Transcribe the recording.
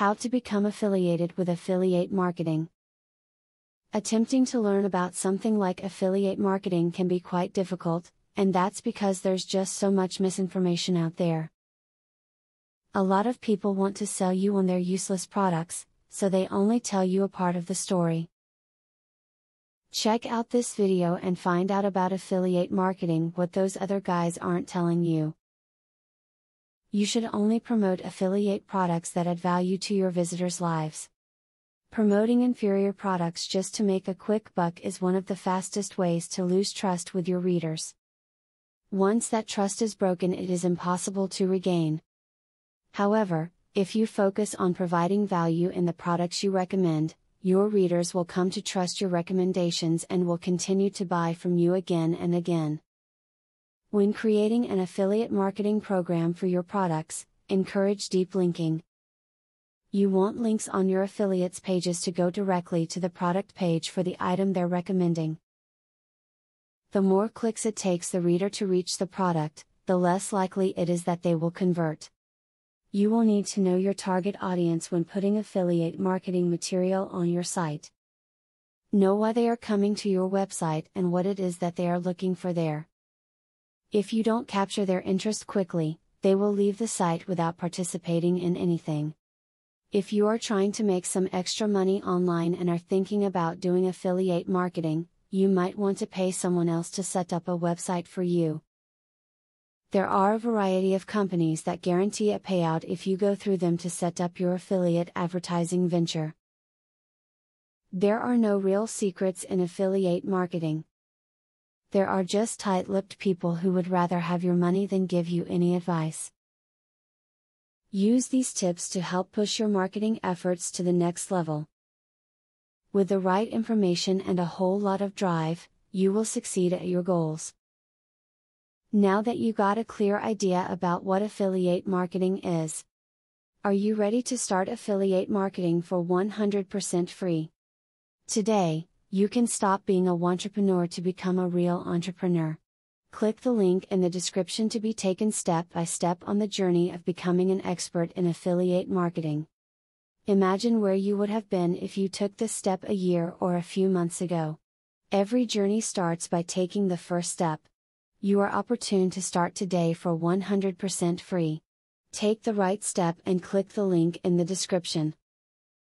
How to become affiliated with affiliate marketing. Attempting to learn about something like affiliate marketing can be quite difficult, and that's because there's just so much misinformation out there. A lot of people want to sell you on their useless products, so they only tell you a part of the story. Check out this video and find out about affiliate marketing, what those other guys aren't telling you. You should only promote affiliate products that add value to your visitors' lives. Promoting inferior products just to make a quick buck is one of the fastest ways to lose trust with your readers. Once that trust is broken, it is impossible to regain. However, if you focus on providing value in the products you recommend, your readers will come to trust your recommendations and will continue to buy from you again and again. When creating an affiliate marketing program for your products, encourage deep linking. You want links on your affiliates' pages to go directly to the product page for the item they're recommending. The more clicks it takes the reader to reach the product, the less likely it is that they will convert. You will need to know your target audience when putting affiliate marketing material on your site. Know why they are coming to your website and what it is that they are looking for there. If you don't capture their interest quickly, they will leave the site without participating in anything. If you are trying to make some extra money online and are thinking about doing affiliate marketing, you might want to pay someone else to set up a website for you. There are a variety of companies that guarantee a payout if you go through them to set up your affiliate advertising venture. There are no real secrets in affiliate marketing. There are just tight-lipped people who would rather have your money than give you any advice. Use these tips to help push your marketing efforts to the next level. With the right information and a whole lot of drive, you will succeed at your goals. Now that you got a clear idea about what affiliate marketing is, are you ready to start affiliate marketing for 100% free? Today, you can stop being a wantrepreneur to become a real entrepreneur. Click the link in the description to be taken step by step on the journey of becoming an expert in affiliate marketing. Imagine where you would have been if you took this step a year or a few months ago. Every journey starts by taking the first step. You are opportune to start today for 100% free. Take the right step and click the link in the description.